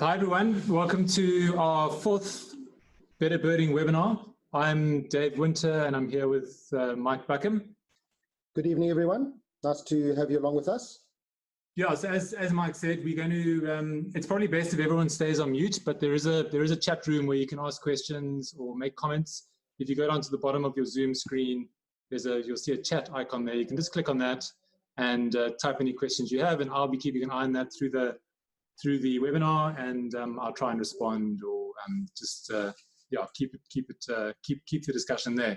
Hi everyone, welcome to our fourth Better Birding webinar. I'm Dave Winter and I'm here with Mike Buckham. Good evening everyone, nice to have you along with us. Yeah, so as Mike said, we're going to, it's probably best if everyone stays on mute, but there is a chat room where you can ask questions or make comments. If you go down to the bottom of your Zoom screen, you'll see a chat icon there. You can just click on that and type any questions you have, and I'll be keeping an eye on that through the webinar, and I'll try and respond or keep the discussion there.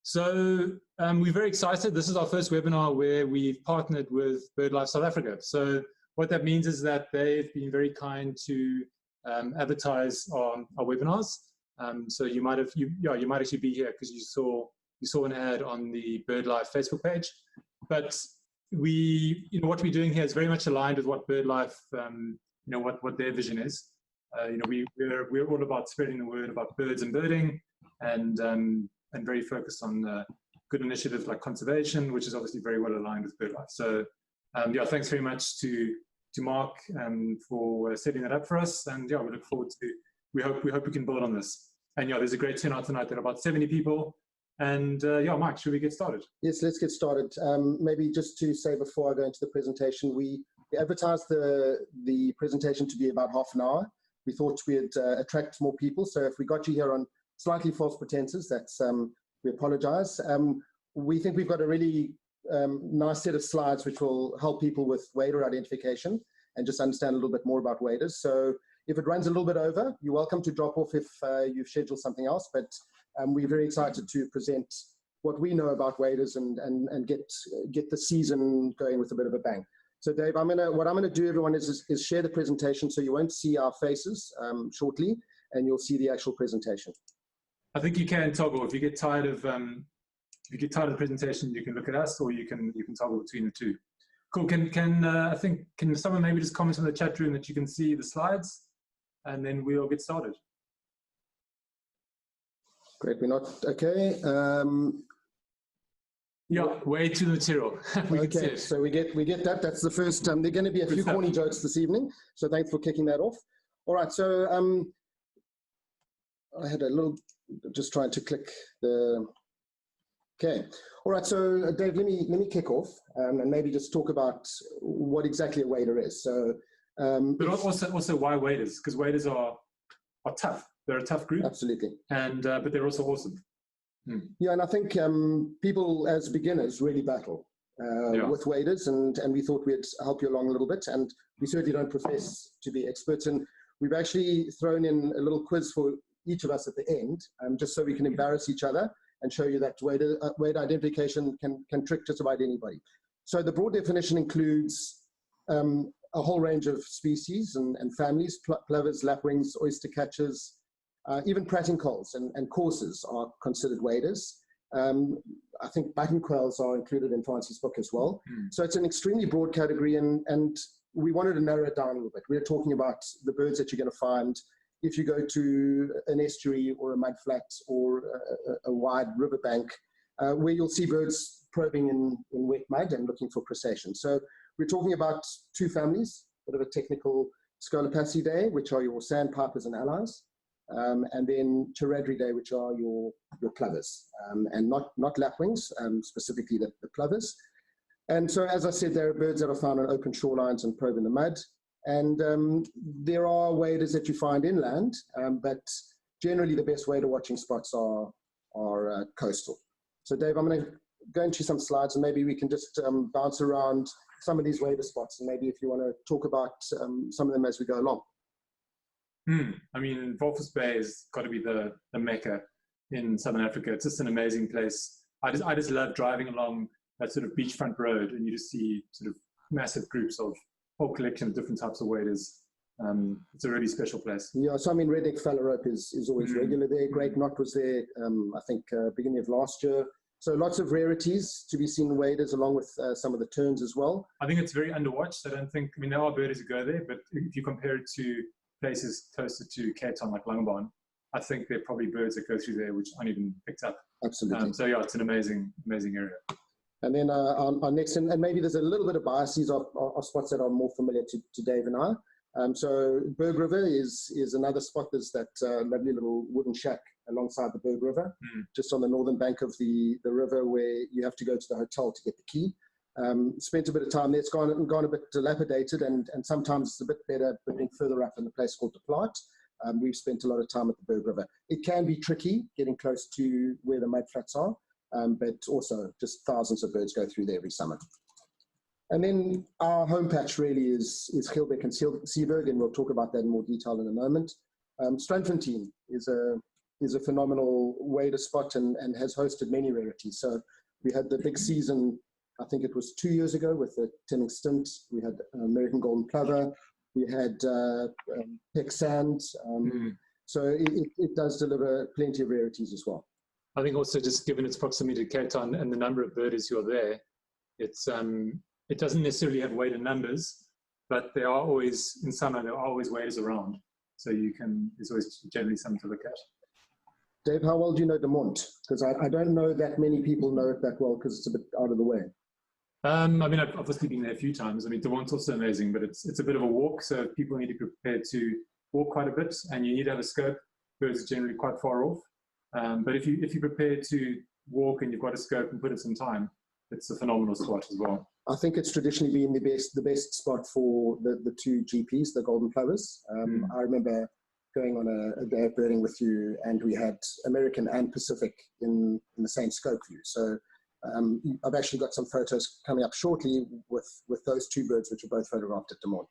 So we're very excited. This is our first webinar where we've partnered with BirdLife South Africa. So what that means is that they've been very kind to advertise on our webinars. So you might actually be here because you saw an ad on the BirdLife Facebook page. But what we're doing here is very much aligned with what BirdLife, what their vision is. We're all about spreading the word about birds and birding, and very focused on good initiatives like conservation, which is obviously very well aligned with BirdLife. So thanks very much to Mark for setting that up for us, and we look forward to. We hope we can build on this. And there's a great turnout tonight. There are about 70 people. And Mike, should we get started? Yes, let's get started. Maybe just to say before I go into the presentation, we advertised the presentation to be about half an hour. We thought we'd attract more people. So if we got you here on slightly false pretenses, we apologize. We think we've got a really nice set of slides which will help people with wader identification and just understand a little bit more about waders. So if it runs a little bit over, you're welcome to drop off if you've scheduled something else. But we're very excited to present what we know about waders and get the season going with a bit of a bang. So Dave, what I'm gonna do, everyone, is share the presentation, so you won't see our faces shortly, and you'll see the actual presentation. I think you can toggle if you get tired of the presentation. You can look at us, or you can toggle between the two. Cool. Can someone maybe just comment on the chat room that you can see the slides, and then we'll get started. Great, we're not okay. Way to the material. Okay, so we get that. That's the first. There are going to be a few corny jokes this evening, so thanks for kicking that off. All right, so I had a little, just trying to click the. Okay, all right. So Dave, let me kick off and maybe just talk about what exactly a wader is. So, but also why waders? Because waders are tough. They're a tough group. Absolutely. And but they're also awesome. Yeah, and I think people as beginners really battle with waders, and we thought we'd help you along a little bit, and we certainly don't profess to be experts, and we've actually thrown in a little quiz for each of us at the end, just so we can embarrass each other and show you that wader identification can trick just about anybody. So the broad definition includes a whole range of species and families: plovers, lapwings, oyster catchers. Even prating coals and coursers are considered waders. I think button quails are included in Fancy's book as well. So it's an extremely broad category, and we wanted to narrow it down a little bit. We're talking about the birds that you're going to find if you go to an estuary or a mudflat or a wide riverbank, where you'll see birds probing in wet mud and looking for crustaceans. So we're talking about two families, a bit of a technical Scolopacidae, which are your sandpipers and allies. And then Charadridae, which are your plovers, and not lapwings, specifically the plovers. And so, as I said, there are birds that are found on open shorelines and probe in the mud. And there are waders that you find inland, but generally the best wader watching spots are coastal. So Dave, I'm going to go into some slides, and maybe we can just bounce around some of these wader spots, and maybe if you want to talk about some of them as we go along. I mean, Walvis Bay has got to be the mecca in Southern Africa. It's just an amazing place. I just love driving along that sort of beachfront road, and you just see sort of massive groups of whole collection of different types of waders. It's a really special place. Yeah, so I mean, red-neck phalarope is always regular there. Great knot was there, I think, beginning of last year. So lots of rarities to be seen in waders, along with some of the terns as well. I think it's very underwatched. I mean, there are birdies who go there, but if you compare it to places closer to Cape Town like Langebaan, I think there are probably birds that go through there which aren't even picked up. Absolutely. So yeah, it's an amazing area. And then our next, and maybe there's a little bit of biases of spots that are more familiar to Dave and I. So Berg River is another spot. There's that lovely little wooden shack alongside the Berg River, just on the northern bank of the river, where you have to go to the hotel to get the key. Spent a bit of time there. It's gone a bit dilapidated, and sometimes it's a bit better being further up in a place called De Plaat. We've spent a lot of time at the Berg River. It can be tricky getting close to where the mud flats are, but also just thousands of birds go through there every summer. And then our home patch really is Geelbeek and Seaberg, and we'll talk about that in more detail in a moment. Strandfontein is a phenomenal wader spot and has hosted many rarities. So we had the big season, I think it was 2 years ago, with the Temming Stint. We had American Golden Plover. We had Peck Sand. So it does deliver plenty of rarities as well. I think also, just given its proximity to Cape Town and the number of birders who are there, it doesn't necessarily have wader numbers, but there are always, in summer, there are always waders around. So there's always generally something to look at. Dave, how well do you know De Mont? Because I don't know that many people know it that well, because it's a bit out of the way. I mean, I've obviously been there a few times. I mean, De Mont's also amazing, but it's a bit of a walk, so people need to be prepared to walk quite a bit, and you need to have a scope. Birds are generally quite far off. But if you're prepared to walk and you've got a scope and put in some time, it's a phenomenal spot as well. I think it's traditionally been the best spot for the two GPs, the Golden Plovers. I remember going on a day of birding with you, and we had American and Pacific in the same scope view. So I've actually got some photos coming up shortly with those two birds, which were both photographed at De Mont.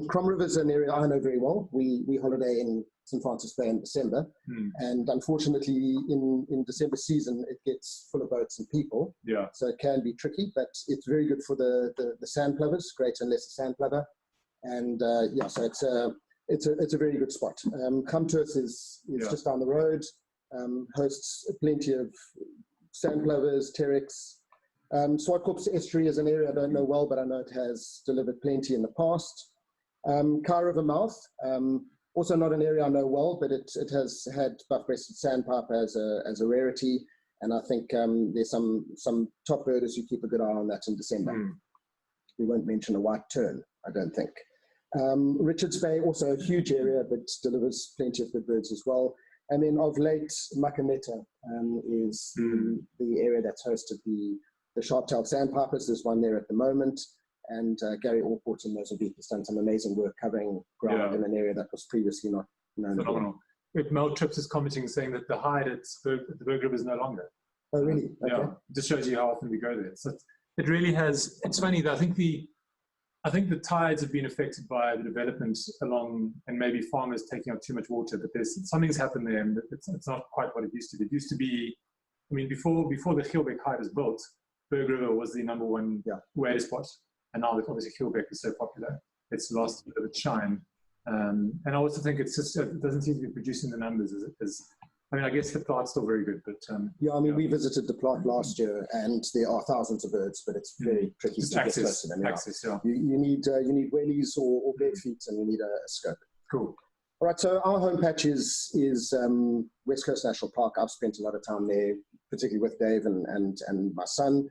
Crom River is an area I know very well. We holiday in St. Francis Bay in December, and unfortunately in December season it gets full of boats and people. Yeah. So it can be tricky, but it's very good for the sandplovers, greater and lesser sandplover, and yeah, so it's a very good spot. Comturth is just down the road, hosts plenty of sandplovers, pteryx. Swartkorps Estuary is an area I don't know well, but I know it has delivered plenty in the past. Kei River Mouth, also not an area I know well, but it has had buff-breasted sandpiper as a rarity, and I think there's some top birders who keep a good eye on that in December. We won't mention a white tern, I don't think. Richards Bay, also a huge area, but delivers plenty of good birds as well. And then of late, Makameta is the area that's hosted the sharp-tailed sandpipers. There's one there at the moment. And Gary Orport in Mozambique has done some amazing work covering ground in an area that was previously not known. Phenomenal. Mel Trips is commenting, saying that the hide at the Berg River is no longer. Oh, really? Okay. Yeah, it just shows you how often we go there. So it really has. It's funny that I think the tides have been affected by the development along, and maybe farmers taking up too much water. But something's happened there, and it's not quite what it used to be. It used to be, I mean, before the Geelbeek hide was built, Berg River was the number one wader spot. And now that obviously Geelbeek is so popular, it's lost a bit of its shine. And I also think it doesn't seem to be producing the numbers as I mean, I guess the Plaat's still very good, but yeah, I mean, we visited the Plaat last year, and there are thousands of birds, but it's very tricky to get close to them. You need wellies or bare feet, and you need a scope. Cool. All right, so our home patch is West Coast National Park. I've spent a lot of time there, particularly with Dave and my son.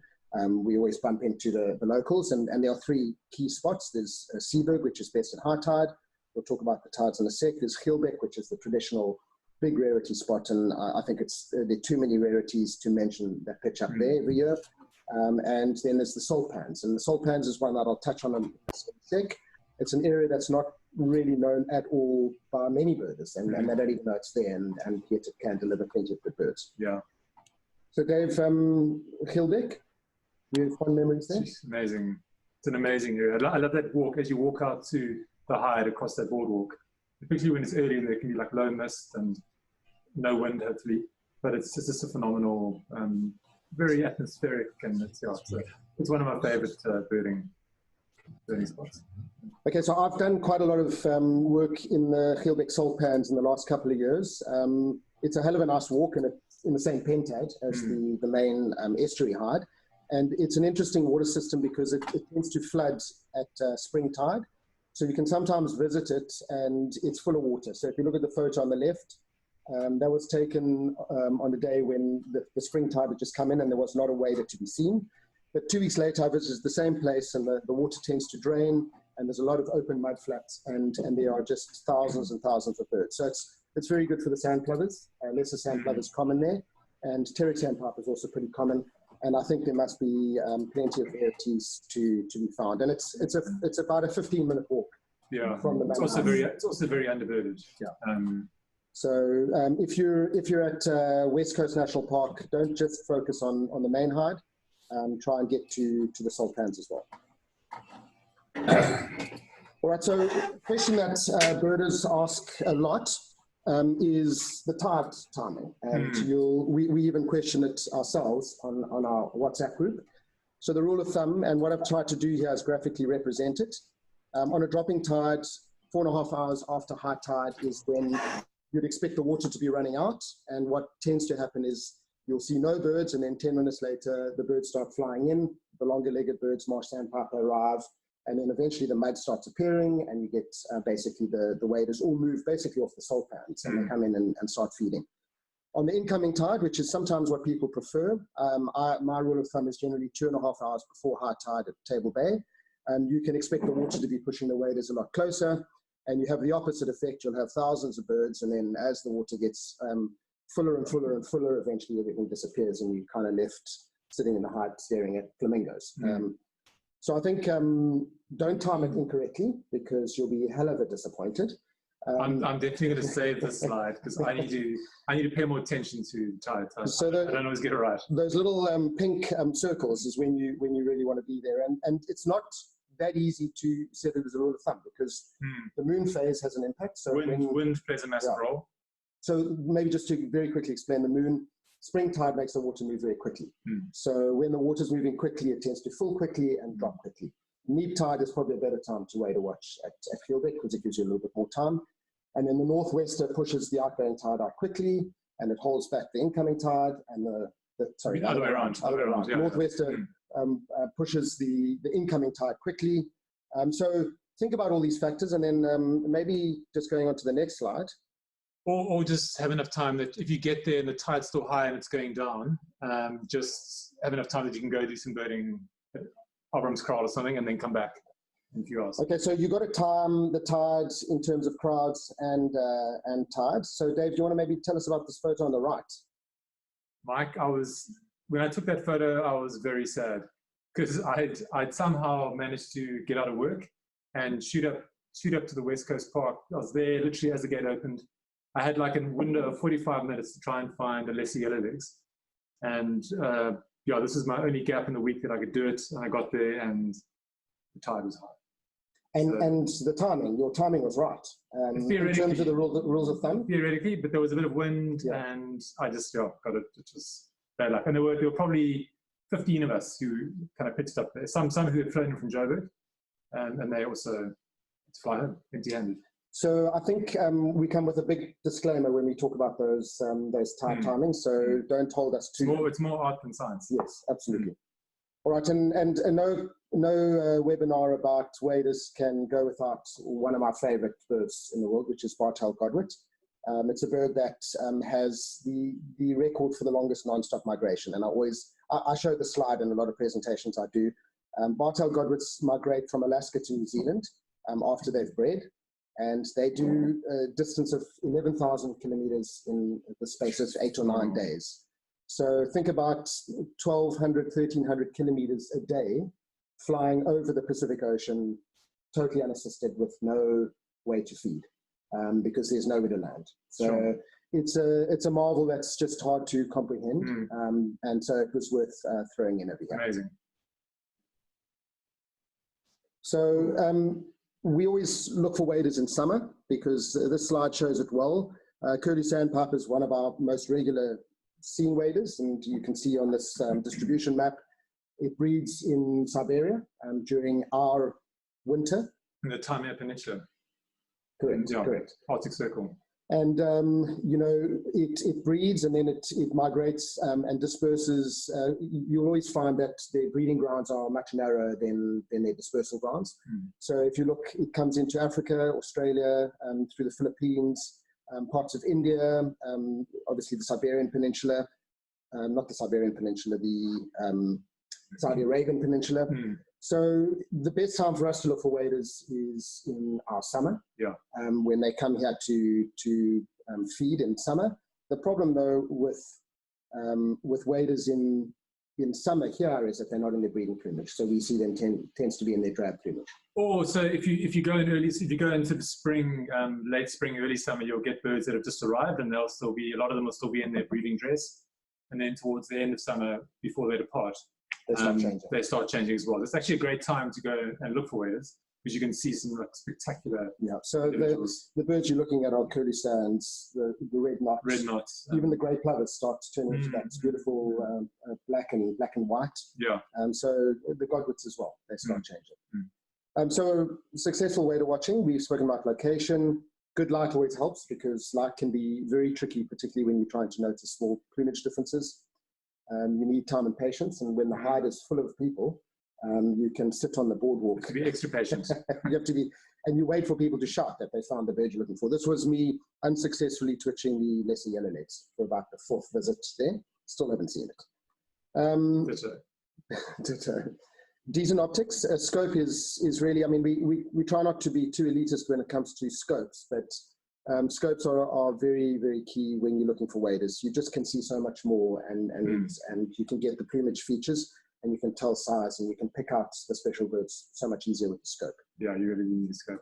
We always bump into the locals, and there are three key spots. There's Seaberg, which is best at high tide. We'll talk about the tides in a sec. There's Geelbeek, which is the traditional big rarity spot, and I think there are too many rarities to mention that pitch up there every year. And then there's the salt pans, and the salt pans is one that I'll touch on in a sec. It's an area that's not really known at all by many birders, and they don't even know it's there, and yet it can deliver plenty of good birds. Yeah. So Dave, Geelbeek, you have fond memories there? It's amazing. It's an amazing area. I love that walk as you walk out to the hide across that boardwalk, especially when it's early and there can be like low mist and no wind, hopefully. But it's just a phenomenal, very atmospheric, and it's one of my favorite birding spots. Okay, so I've done quite a lot of work in the Geelbeek salt pans in the last couple of years. It's a hell of a nice walk, and it's in the same pentad as the main estuary hide. And it's an interesting water system because it tends to flood at spring tide. So you can sometimes visit it and it's full of water. So if you look at the photo on the left, that was taken on the day when the spring tide had just come in and there was not a wader to be seen. But 2 weeks later, I visited the same place, and the water tends to drain, and there's a lot of open mud flats, and there are just thousands and thousands of birds. So it's very good for the sandplovers. Lesser sandplovers common there, and Terek Sandpiper is also pretty common. And I think there must be plenty of varieties to be found. And it's about a 15-minute walk. Yeah, from the it's also very underbirded. Yeah. So if you're at West Coast National Park, don't just focus on the main hide. Try and get to the salt pans as well. All right. So a question that birders ask a lot is the tide timing, and we even question it ourselves on our WhatsApp group. So the rule of thumb, and what I've tried to do here is graphically represent it. On a dropping tide, 4.5 hours after high tide is when you'd expect the water to be running out, and what tends to happen is you'll see no birds, and then 10 minutes later the birds start flying in, the longer-legged birds, marsh sandpiper, arrive, and then eventually the mud starts appearing, and you get basically the waders all move basically off the salt pans, and they come in and start feeding. On the incoming tide, which is sometimes what people prefer, my rule of thumb is generally 2.5 hours before high tide at Table Bay. You can expect the water to be pushing the waders a lot closer, and you have the opposite effect. You'll have thousands of birds, and then as the water gets fuller and fuller and fuller, eventually everything disappears, and you're kind of left sitting in the hide staring at flamingos. So I think don't time it incorrectly, because you'll be hell of a disappointed. I'm definitely going to save this slide, because I need to pay more attention to tide. So I don't always get it right. Those little pink circles is when you really want to be there, and it's not that easy to set it as a rule of thumb, because the moon phase has an impact. So wind plays a massive role. So maybe just to very quickly explain the moon. Spring tide makes the water move very quickly. So when the water's moving quickly, it tends to fill quickly and drop quickly. Neap tide is probably a better time to wait to watch at Fieldbeck, because it gives you a little bit more time. And then the northwester pushes the outgoing tide out quickly, and it holds back the incoming tide, and the other way around. Yeah. Northwester pushes the incoming tide quickly. So think about all these factors, and then maybe just going on to the next slide. Or just have enough time that if you get there and the tide's still high and it's going down, just have enough time that you can go do some birding at Abram's Kraal or something, and then come back in a few hours. Okay, so you've got to time the tides in terms of crowds and tides. So Dave, do you want to maybe tell us about this photo on the right? Mike, when I took that photo, I was very sad, because I'd somehow managed to get out of work and shoot up to the West Coast Park. I was there literally as the gate opened. I had like a window of 45 minutes to try and find a lesser yellowlegs. And yeah, this is my only gap in the week that I could do it. And I got there and the tide was high. And the timing, your timing was right. In terms of the rules of thumb? Theoretically, but there was a bit of wind, and I just got it. It was bad luck. And there were probably 15 of us who kind of pitched up there. Some who had flown from Joburg, and they also had to fly home empty-handed. So I think we come with a big disclaimer when we talk about those tide timings. So don't hold us to. It's more art than science. Yes, absolutely. All right, and no webinar about waders can go without one of my favorite birds in the world, which is bar-tailed godwit. It's a bird that has the record for the longest non-stop migration, and I show the slide in a lot of presentations I do. Bar-tailed godwits migrate from Alaska to New Zealand after they've bred. And they do a distance of 11,000 kilometers in the space of 8 or 9 days. So think about 1,200, 1,300 kilometers a day flying over the Pacific Ocean, totally unassisted, with no way to feed, because there's nowhere to land. So it's a marvel that's just hard to comprehend. And so it was worth throwing in every year. Amazing. So we always look for waders in summer, because this slide shows it well. Curlew Sandpiper is one of our most regular seen waders, and you can see on this distribution map, it breeds in Siberia during our winter. In the Taimyr Peninsula. Correct, yeah, correct. Arctic Circle. And, you know, it breeds, and then it migrates and disperses. You'll always find that their breeding grounds are much narrower than their dispersal grounds. So if you look, it comes into Africa, Australia, through the Philippines, parts of India, obviously the Siberian Peninsula, not the Siberian Peninsula, the Saudi Arabian Peninsula. So the best time for us to look for waders is in our summer. Yeah. When they come here to feed in summer. The problem though with waders in summer here is that they're not in their breeding plumage. So we see them tends to be in their drab plumage. Or so if you go in early, if you go into the spring, late spring, early summer, you'll get birds that have just arrived, and they'll still be, a lot of them will still be in their breeding dress. And then towards the end of summer, before they depart, they start changing as well. It's actually a great time to go and look for waders, because you can see some like spectacular. Yeah. So the birds you're looking at are curly stands, the red knots. Red knots. Even the grey plovers start to turn into that beautiful black and white. Yeah. So the Godwits as well, they start changing. So successful wader watching, we've spoken about location. Good light always helps, because light can be very tricky, particularly when you're trying to notice small plumage differences. You need time and patience, and when the hide is full of people, you can sit on the boardwalk. To be extra patient. You have to be, and you wait for people to shout that they found the bird you're looking for. This was me unsuccessfully twitching the lesser yellowlegs for about the 4th visit there. Still haven't seen it. Ditto. Decent optics. Scope is really, I mean, we try not to be too elitist when it comes to scopes, but scopes are very, very key when you're looking for waders. You just can see so much more, and you can get the plumage features, and you can tell size, and you can pick out the special birds so much easier with the scope. Yeah, you really need a scope.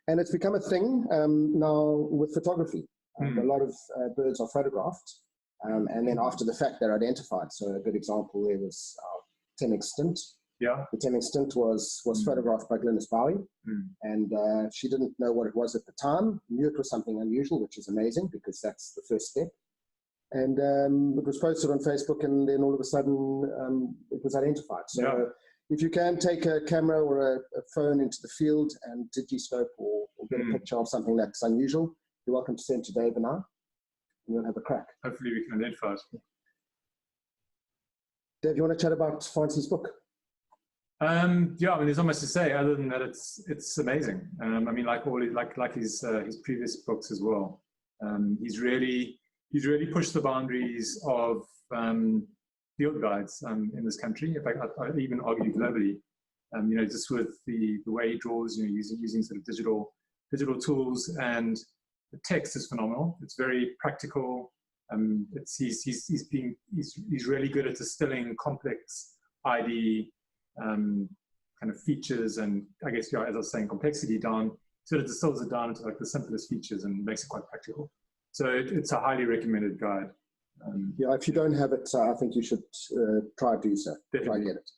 And it's become a thing now with photography. A lot of birds are photographed, and then after the fact, they're identified. So a good example there was Temming Stint. Yeah. The Temming Stint was photographed by Glynis Bowie, and she didn't know what it was at the time, knew it was something unusual, which is amazing, because that's the first step. And it was posted on Facebook, and then all of a sudden it was identified. So if you can take a camera or a phone into the field and digiscope or get a picture of something that's unusual, you're welcome to send to Dave and I, and we'll have a crack. Hopefully we can identify it. Dave, you want to chat about Fancy's book? Yeah, I mean, there's not much to say other than that it's amazing. I mean, like his previous books as well. He's really pushed the boundaries of field guides in this country. In fact, I'd even argue globally. You know, just with the way he draws, you know, using sort of digital tools, and the text is phenomenal. It's very practical. He's really good at distilling complex ID kind of features, and I guess, yeah, as I was saying, complexity down, sort of distills it down to like the simplest features and makes it quite practical. So it's a highly recommended guide. Yeah, if you don't have it, I think you should try to do so. Try to get it.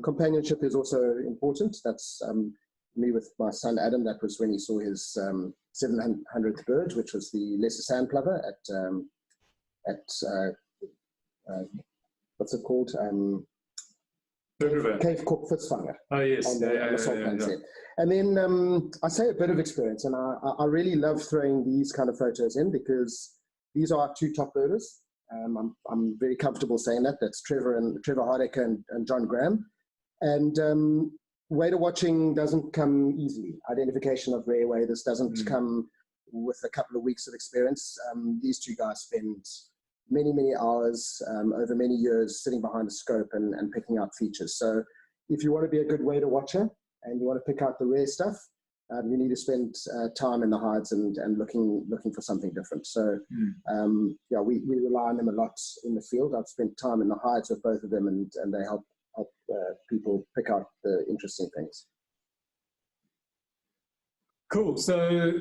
Companionship is also important. That's me with my son Adam. That was when he saw his 700th bird, which was the lesser Sandplover at what's it called? Cape Cook Fitzfanger. Oh yes, on the And then I say a bit of experience, and I really love throwing these kind of photos in, because these are our 2 top birders. I'm very comfortable saying that. That's Trevor Hardecker and John Graham. And wader watching doesn't come easily. Identification of rare waders doesn't come with a couple of weeks of experience. These 2 guys spend many hours over many years sitting behind a scope and picking out features. So if you want to be a good wader watcher and you want to pick out the rare stuff, you need to spend time in the hides and looking for something different. So yeah, we rely on them a lot in the field. I've spent time in the hides with both of them, and they help people pick out the interesting things. Cool. So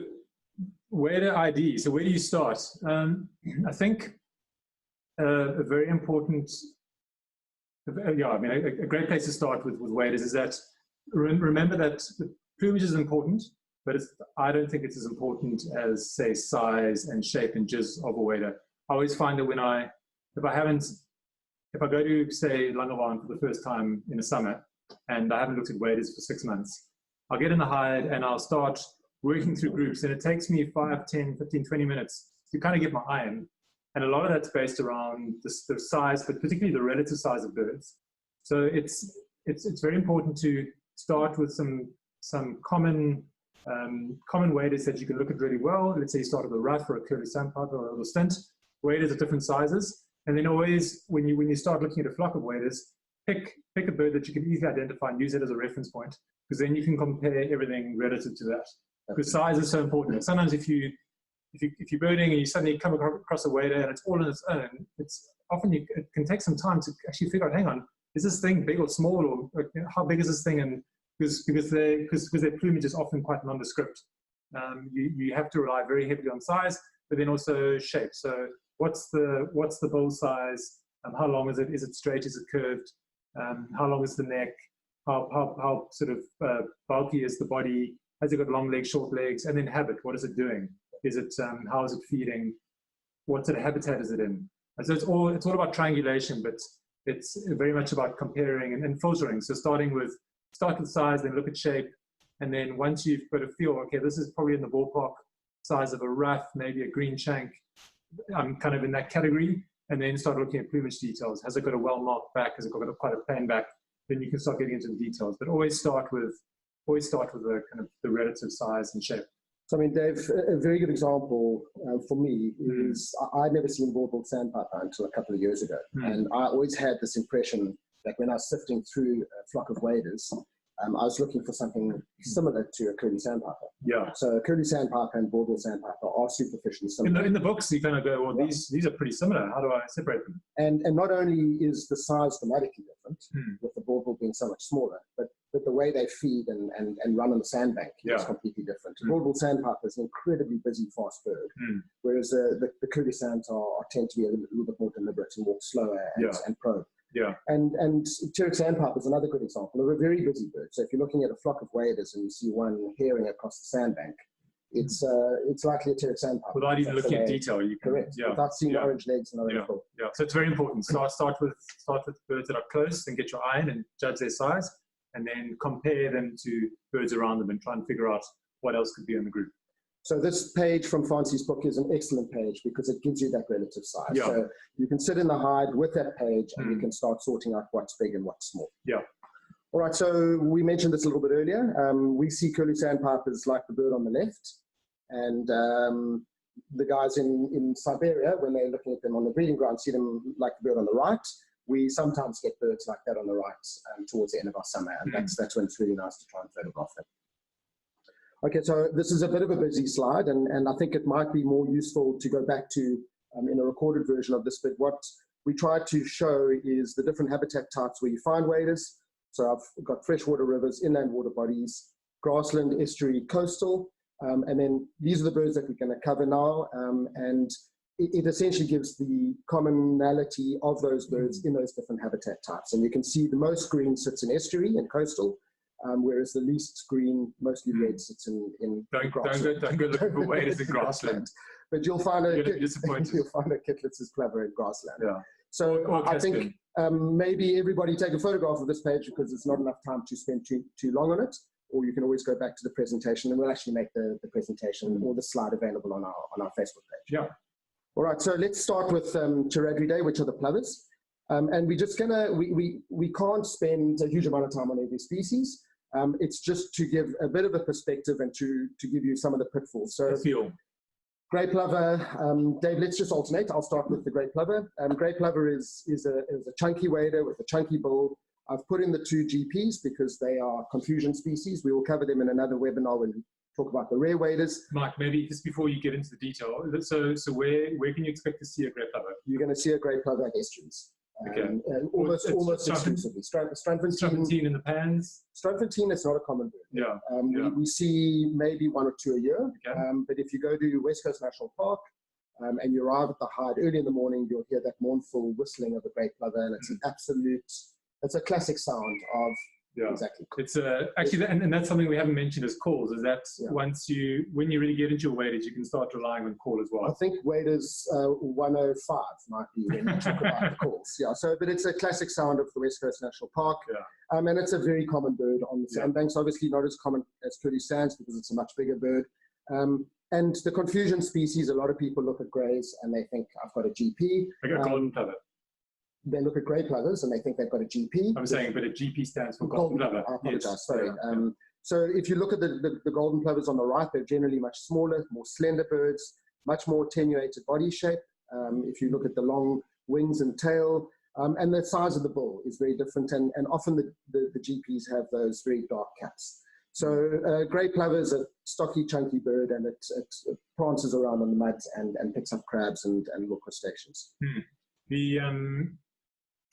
wader ID. So where do you start? I think a very important, yeah, I mean, a great place to start with waders is that remember that plumage is important, but I don't think it's as important as, say, size and shape and jizz of a wader. I always find that if I go to, say, Langewan for the first time in the summer and I haven't looked at waders for 6 months, I'll get in the hide and I'll start working through groups, and it takes me 5, 10, 15, 20 minutes to kind of get my eye in. And a lot of that's based around the size, but particularly the relative size of birds. So it's very important to start with some common waders that you can look at really well. Let's say you start with a rough or a curly sandpiper or a little stint. Waders are different sizes, and then always when you start looking at a flock of waders, pick a bird that you can easily identify and use it as a reference point, because then you can compare everything relative to that. Because size is so important. Sometimes if you're birding and you suddenly come across a wader and it's all on its own, it can take some time to actually figure out, hang on, is this thing big or small, or how big is this thing? And because their plumage is often quite nondescript, you have to rely very heavily on size, but then also shape. So what's the bill size? How long is it? Is it straight? Is it curved? How long is the neck? How sort of bulky is the body? Has it got long legs, short legs? And then habit. What is it doing? Is it how is it feeding? What sort of habitat is it in? And so it's all about triangulation, but it's very much about comparing and filtering. So start with size, then look at shape, and then once you've got a feel, okay, this is probably in the ballpark size of a ruff, maybe a green shank. I'm kind of in that category, and then start looking at plumage details. Has it got a well-marked back? Has it got quite a plain back? Then you can start getting into the details. But always start with the kind of the relative size and shape. So I mean, Dave, a very good example for me is I'd never seen bald sandpiper until a couple of years ago, and I always had this impression that when I was sifting through a flock of waders, I was looking for something similar to a curly sandpiper. Yeah. So curly sandpiper and bald sandpiper are superficially similar. In the books, you kind of go, well, these are pretty similar. How do I separate them? And not only is the size dramatically different, with the bald being so much smaller, but the way they feed and run on the sandbank is completely different. Bald sandpiper is an incredibly busy, fast bird, whereas the curly sands tend to be a little bit more deliberate and walk slower and probe. Yeah. And Turkish sandpiper is another good example of a very busy bird. So if you're looking at a flock of waders and you see one herring across the sandbank, it's likely a Turkish sandpiper. Without even looking at detail, you can. Correct. Yeah. Without seeing orange legs and orange bill. Yeah. So it's very important. Start with birds that are close and get your eye in and judge their size, and then compare them to birds around them and try and figure out what else could be in the group. So this page from Fancy's book is an excellent page because it gives you that relative size. Yeah. So you can sit in the hide with that page and you can start sorting out what's big and what's small. Yeah. All right, so we mentioned this a little bit earlier. We see curly sandpipers like the bird on the left, and the guys in Siberia, when they're looking at them on the breeding ground, see them like the bird on the right. We sometimes get birds like that on the right towards the end of our summer, and that's when it's really nice to try and photograph them. Okay, so this is a bit of a busy slide, and I think it might be more useful to go back to, in a recorded version of this, but what we tried to show is the different habitat types where you find waders. So I've got freshwater rivers, inland water bodies, grassland, estuary, coastal, and then these are the birds that we're going to cover now, and it essentially gives the commonality of those birds in those different habitat types. And you can see the most green sits in estuary and coastal, whereas the least green, mostly red, sits in grassland. Don't go looking for waders in grassland. But you'll find a Kittlitz's plover in grassland. Yeah. So I think maybe everybody take a photograph of this page because it's not enough time to spend too long on it. Or you can always go back to the presentation, and we'll actually make the presentation or the slide available on our Facebook page. Yeah. All right. So let's start with Chiradridae, which are the plovers. And we're just gonna we can't spend a huge amount of time on every species. It's just to give a bit of a perspective and to give you some of the pitfalls. So grey plover, Dave, let's just alternate. I'll start with the grey plover. Grey plover is a chunky wader with a chunky bill. I've put in the two GPs because they are confusion species. We will cover them in another webinar when we talk about the rare waders. Mike, maybe just before you get into the detail, so where can you expect to is you're going to see a grey plover at estuaries. Okay. Almost exclusively. Stramphantine in the pans? Stramphantine is not a common bird. Yeah. We see maybe 1 or 2 a year. Okay. But if you go to West Coast National Park and you arrive at the hide early in the morning, you'll hear that mournful whistling of a grey plover, and it's an absolute, it's a classic sound of exactly. It's actually, and that's something we haven't mentioned as calls, is that when you really get into your waders, you can start relying on call as well. I think waders 105 might be when you talk about the calls. Yeah, so, but it's a classic sound of the West Coast National Park. Yeah. And it's a very common bird on the sandbanks, obviously not as common as curly sands because it's a much bigger bird. And the confusion species, a lot of people look at greys and they think, I've got a GP. I got golden plover. They look at grey plovers and they think they've got a GP. I'm saying, but a GP stands for golden plover. I apologize, sorry. So if you look at the golden plovers on the right, they're generally much smaller, more slender birds, much more attenuated body shape. If you look at the long wings and tail, And the size of the bill is very different, and often the GPs have those very dark caps. So grey plover is a stocky, chunky bird, and it prances around on the mud and picks up crabs and little crustaceans.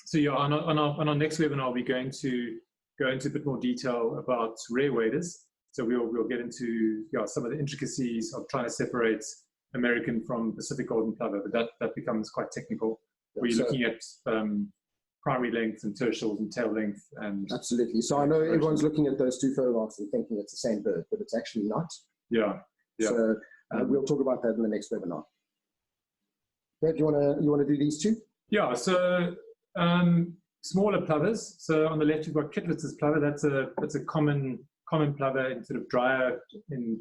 So yeah, on our next webinar, we're going to go into a bit more detail about rare waders. So we'll get into some of the intricacies of trying to separate American from Pacific golden plover, but that becomes quite technical. We're looking at primary length and tertials and tail length. And absolutely. So I know everyone's looking at those two photographs and thinking it's the same bird, but it's actually not. Yeah. So we'll talk about that in the next webinar. Dave, you want to do these two? Yeah. So smaller plovers. So on the left you've got Kitlitz's plover. That's a common plover in sort of drier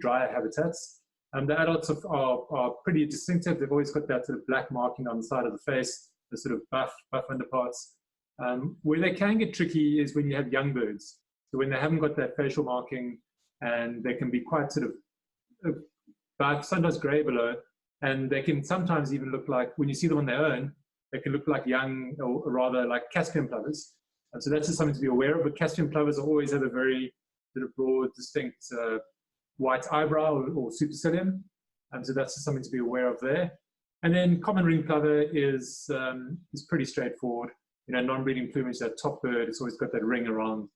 habitats. The adults are pretty distinctive. They've always got that sort of black marking on the side of the face, the sort of buff underparts. Where they can get tricky is when you have young birds. So when they haven't got that facial marking, and they can be quite sort of buff, sometimes grey below, and they can sometimes even look like, when you see them on their own, they can look like young, or rather like Caspian plovers. And so that's just something to be aware of. But Caspian plovers always have a very sort of broad, distinct white eyebrow or supercilium. So that's just something to be aware of there. And then common ring plover is pretty straightforward. Non-breeding plumage, that top bird, it's always got that ring around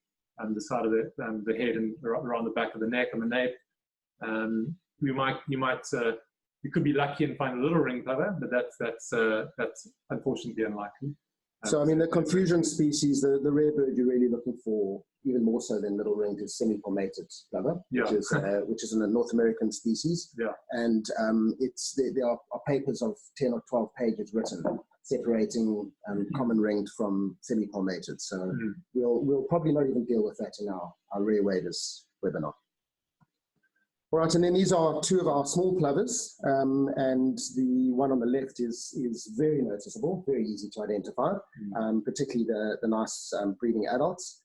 the side of the head and around the back of the neck and the nape. You could be lucky and find a little ring plover, but that's unfortunately unlikely. So I mean, the confusion species, the rare bird you're really looking for, even more so than little ringed, is semi-palmated plover, which is a North American species. Yeah. And there are papers of 10 or 12 pages written separating common ringed from semi-palmated. So we'll probably not even deal with that in our rare waders webinar. All right, and then these are two of our small plovers, and the one on the left is very noticeable, very easy to identify, particularly the nice breeding adults.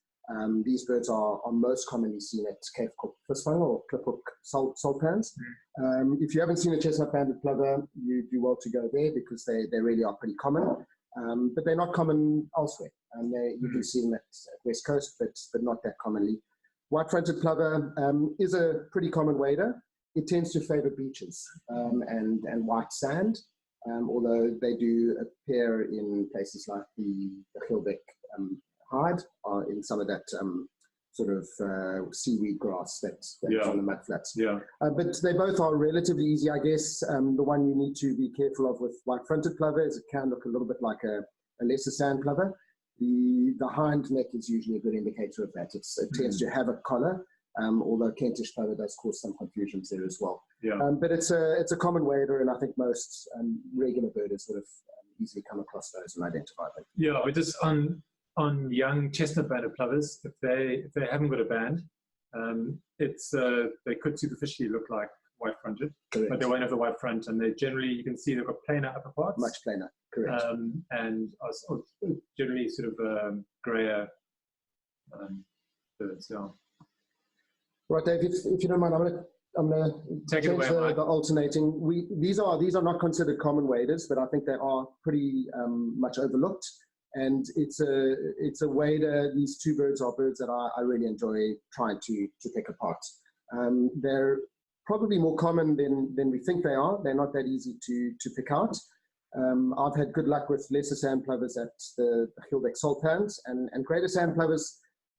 These birds are most commonly seen at Cape Cook Visvang or Kliphoek salt pans. If you haven't seen a chestnut-banded plover, you do well to go there because they really are pretty common, but they're not common elsewhere. And you can see them at West Coast, but not that commonly. White-fronted plover is a pretty common wader. It tends to favor beaches and white sand, although they do appear in places like the Gilbeck hide, or in some of that sort of seaweed grass that's on the mudflats. Yeah. But they both are relatively easy, I guess. The one you need to be careful of with white-fronted plover is it can look a little bit like a lesser sandplover. The hind neck is usually a good indicator of that. It tends to have a collar, although Kentish plover does cause some confusions there as well. Yeah. But it's a common wader, and I think most regular birders would have easily come across those and identified them. Yeah, we just on young chestnut-banded plovers, if they haven't got a band, they could superficially look like white-fronted, but they won't have the white front, and they generally, you can see they've got plainer upper parts. Much plainer, correct. And generally sort of grayer birds, yeah. Right, Dave, if you don't mind, I'm going to change the alternating. These are not considered common waders, but I think they are pretty much overlooked. And it's a wader. These two birds are birds that I really enjoy trying to pick apart. They're probably more common than we think they are. They're not that easy to pick out. I've had good luck with lesser sandplovers at the Gilbeck salt pans, and greater sandplovers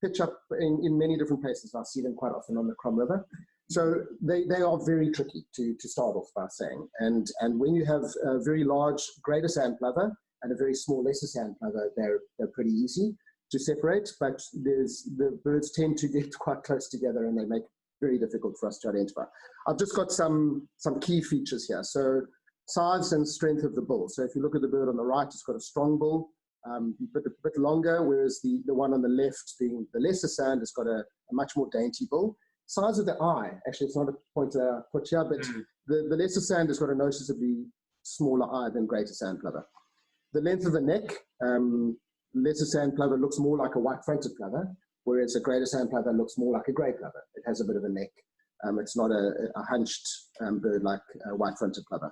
pitch up in many different places. I see them quite often on the Crom River. So they are very tricky to start off by saying. And when you have a very large greater sandplover and a very small lesser sandplover, they're pretty easy to separate, but the birds tend to get quite close together and they make very difficult for us to identify. I've just got some key features here. So size and strength of the bull. So if you look at the bird on the right, it's got a strong bull, but a bit longer, whereas the one on the left, being the lesser sand, has got a much more dainty bull. Size of the eye, actually it's not a point that I put here, but the lesser sand has got a noticeably smaller eye than greater sandplover. The length of the neck, lesser sandplover looks more like a white-fronted plover, whereas a greater sandplover looks more like a grey plover. It has a bit of a neck. It's not a hunched bird like a white-fronted plover.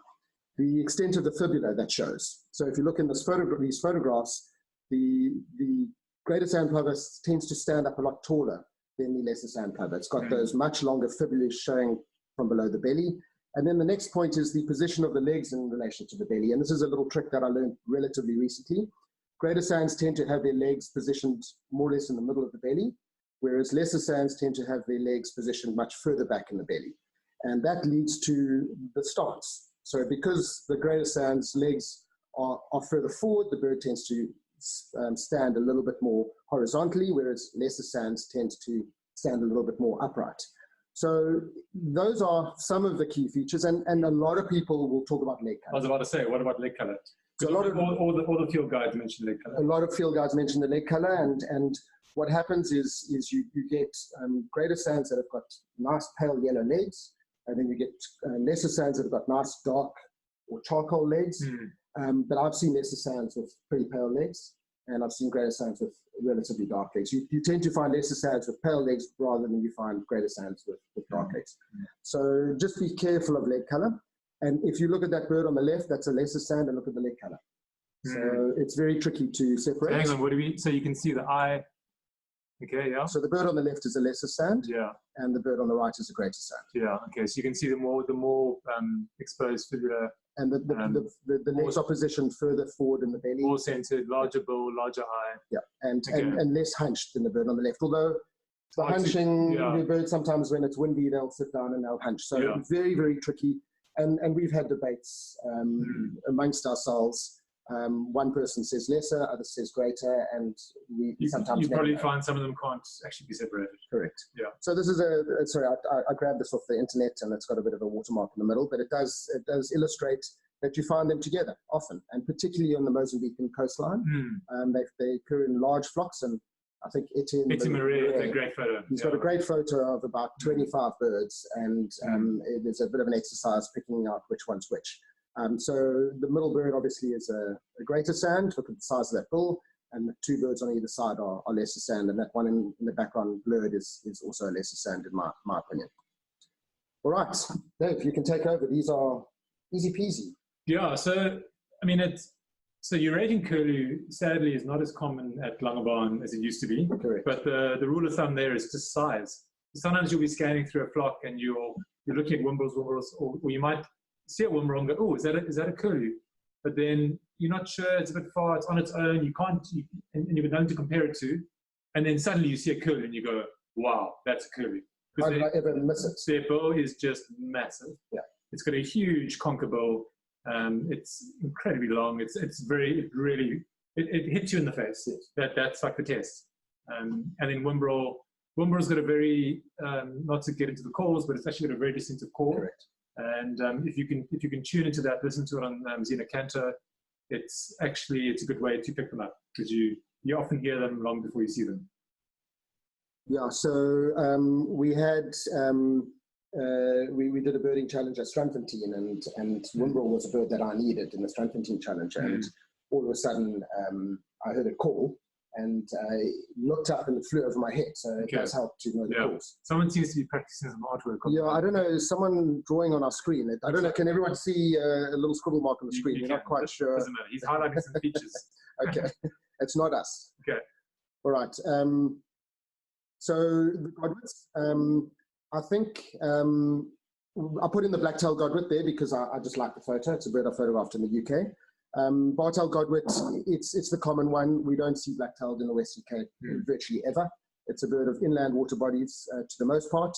The extent of the fibula that shows. So if you look in these photographs, the greater sandplover tends to stand up a lot taller than the lesser sandplover. It's got those much longer fibulas showing from below the belly. And then the next point is the position of the legs in relation to the belly. And this is a little trick that I learned relatively recently. Greater sands tend to have their legs positioned more or less in the middle of the belly, whereas lesser sands tend to have their legs positioned much further back in the belly. And that leads to the stance. So because the greater sands legs are further forward, the bird tends to stand a little bit more horizontally, whereas lesser sands tend to stand a little bit more upright. So those are some of the key features, and a lot of people will talk about leg color. I was about to say, what about leg color? So a lot of all the field guides mention leg color. A lot of field guides mention the leg color, and what happens is you get greater sands that have got nice pale yellow legs, and then you get lesser sands that have got nice dark or charcoal legs. But I've seen lesser sands with pretty pale legs, and I've seen greater sands with relatively dark legs. You tend to find lesser sands with pale legs rather than you find greater sands with dark legs. So just be careful of leg color. And if you look at that bird on the left, that's a lesser sand, and look at the leg color. So it's very tricky to separate. Hang on, what do we? So you can see the eye. Okay, yeah. So the bird on the left is a lesser sand. Yeah. And the bird on the right is a greater sand. Yeah. Okay. So you can see the more exposed fibula. And the legs are positioned further forward in the belly. More centered, larger bill, larger eye. Yeah, and less hunched than the bird on the left. Although the hunching, the bird sometimes when it's windy, they'll sit down and they'll hunch. So very, very tricky. And we've had debates amongst ourselves. One person says lesser, other says greater, and we sometimes you probably find some of them can't actually be separated. Correct. Yeah. So this is sorry, I grabbed this off the internet, and it's got a bit of a watermark in the middle, but it does illustrate that you find them together often, and particularly on the Mozambican coastline. They occur in large flocks, and I think Etienne Marie, a great photo. He's got a great photo of about 25 birds, and there's a bit of an exercise picking out which one's which. So the middle bird obviously is a greater sand. Look at the size of that bill, and the two birds on either side are lesser sand, and that one in the background blurred is also a lesser sand in my opinion. All right, Dave, you can take over. These are easy peasy. Yeah, so I mean so Eurasian curlew sadly is not as common at Langebaan as it used to be. Correct. But the rule of thumb there is just size. Sometimes you'll be scanning through a flock and you're looking at wimbles, or you might see a wimble and go, oh, is that a curlew? But then you're not sure, it's a bit far, it's on its own, and you've known to compare it to, and then suddenly you see a curlew and you go, wow, that's a curlew. How did I ever miss it? Their bill is just massive. Yeah. It's got a huge conker bill. It's incredibly long. It hits you in the face. Yes. That's like the test. And then Wimbrel's got a very, not to get into the calls, but it's actually got a very distinctive call. Correct. And if you can tune into that, listen to it on Xena Cantor, it's a good way to pick them up, because you often hear them long before you see them. Yeah, so we had we did a birding challenge at Strandfontein, and Wimbrel was a bird that I needed in the Strandfontein challenge, and all of a sudden I heard it call, and I looked up and it flew over my head, so it does help to know the calls. Someone seems to be practicing some artwork. Yeah, I don't know, is someone drawing on our screen? I don't know, can everyone see a little scribble mark on the screen? We're not quite sure. Doesn't matter, he's highlighting some features. Okay, it's not us. Okay. All right, so the Godwits, I think I put in the black-tailed Godwit there because I just like the photo. It's a bird I photographed in the UK. Bar-tailed Godwit, it's the common one. We don't see black-tailed in the Western Cape virtually ever. It's a bird of inland water bodies to the most part.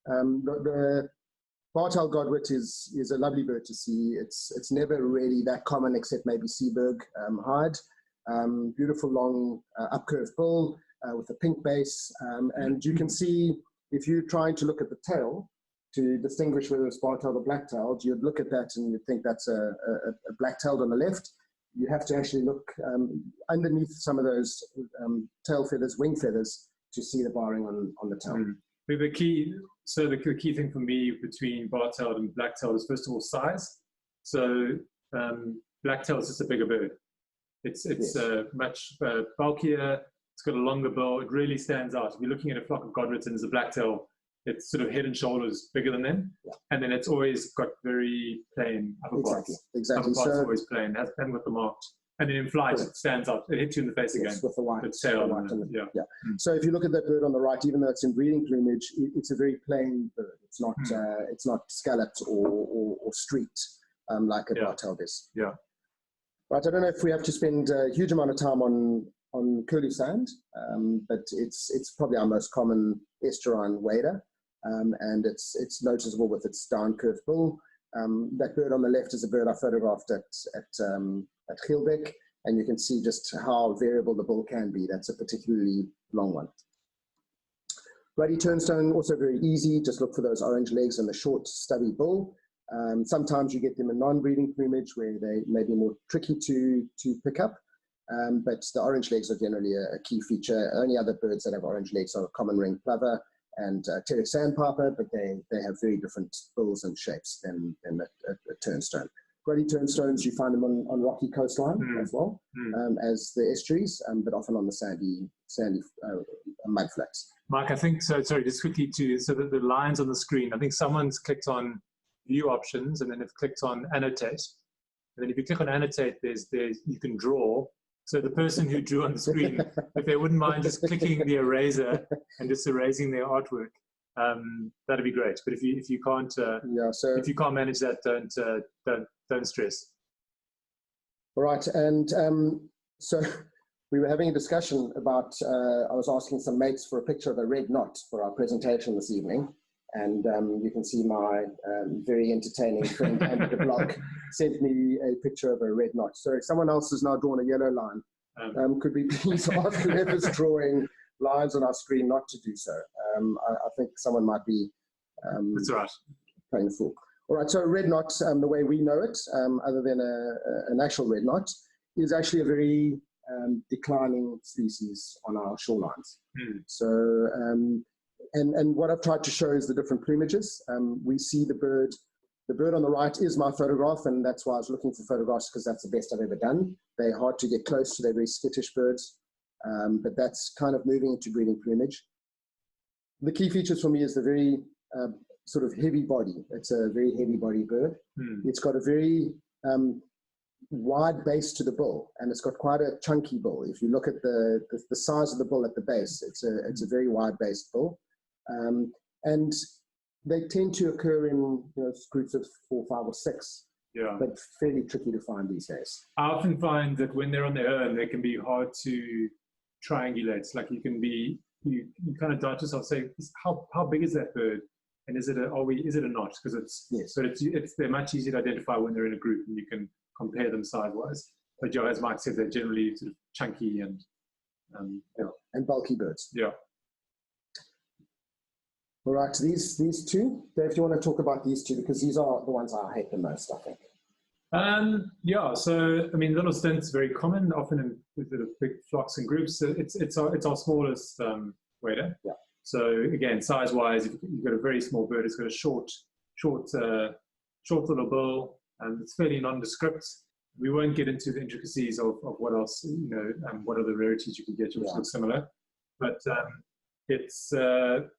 The bar-tailed Godwit is a lovely bird to see. It's never really that common except maybe Seaberg Hyde. Beautiful long upcurved bill with a pink base, and you can see, if you're trying to look at the tail to distinguish whether it's bar-tailed or black-tailed, you'd look at that and you'd think that's a black-tailed on the left. You have to actually look underneath some of those tail feathers, wing feathers, to see the barring on the tail. The key thing for me between bar-tailed and black-tailed is, first of all, size. So black-tailed is just a bigger bird. It's much bulkier. It's got a longer bill. It really stands out. If you're looking at a flock of Godwits and there's a black-tail, it's sort of head and shoulders bigger than them. Yeah. And then it's always got very plain upper parts. Exactly. Upper parts are always plain. It hasn't got the marked And then in flight, it stands up. It hits you in the face again. With the white. Yeah. So if you look at that bird on the right, even though it's in breeding plumage, it's a very plain bird. It's not scalloped or streaked like a bartailed is. Yeah. Right. I don't know if we have to spend a huge amount of time on curlew sand, but it's probably our most common estuarine wader, and it's noticeable with its down curved bill. That bird on the left is a bird I photographed at Geelbeck, and you can see just how variable the bill can be. That's a particularly long one. Ruddy turnstone, also very easy. Just look for those orange legs and the short stubby bill. Sometimes you get them in non-breeding plumage where they may be more tricky to pick up, but the orange legs are generally a key feature. Only other birds that have orange legs are common ringed plover and Sandpiper, but they have very different bills and shapes than a turnstone. Ruddy turnstones, you find them on rocky coastline as well as the estuaries, but often on the sandy mud flats. Mark, I think, so sorry, just quickly so that the lines on the screen, I think someone's clicked on view options and then they've clicked on annotate. And then if you click on annotate, you can draw. So the person who drew on the screen, if they wouldn't mind just clicking the eraser and just erasing their artwork, that'd be great. But if you can't, if you can't manage that, don't stress. All right, and so we were having a discussion about. I was asking some mates for a picture of a red knot for our presentation this evening, and you can see my very entertaining friend Andy the blog sent me a picture of a red knot. So someone else has now drawn a yellow line. Could we please ask whoever's drawing lines on our screen not to do so? I think someone might be that's right. Playing the fool. All right, so a red knot, the way we know it, other than an actual red knot, is actually a very declining species on our shorelines. So, and what I've tried to show is the different plumages. We see the bird on the right is my photograph, and that's why I was looking for photographs, because that's the best I've ever done. They're hard to get close to, they're very skittish birds, but that's kind of moving into breeding plumage. The key features for me is the very sort of heavy body. It's a very heavy body bird. It's got a very wide base to the bill, and it's got quite a chunky bill. If you look at the size of the bill at the base, it's a very wide based bill, and they tend to occur in groups of 4, 5, or 6. Yeah, but fairly tricky to find these days. I often find that when they're on their own, they can be hard to triangulate. It's like you kind of doubt yourself, say, how big is that bird? And is it a knot? Because they're much easier to identify when they're in a group, and you can compare them size-wise. But as Mike said, they're generally sort of chunky and bulky birds. Yeah. All right, these two, Dave, do you want to talk about these two, because these are the ones I hate the most, I think. Yeah. So I mean, little stints very common, often in with big flocks and groups. So it's our smallest wader. Yeah. So again, size-wise, if you've got a very small bird, it's got a short little bill, and it's fairly nondescript. We won't get into the intricacies of what else, what other rarities you can get which look similar. But they're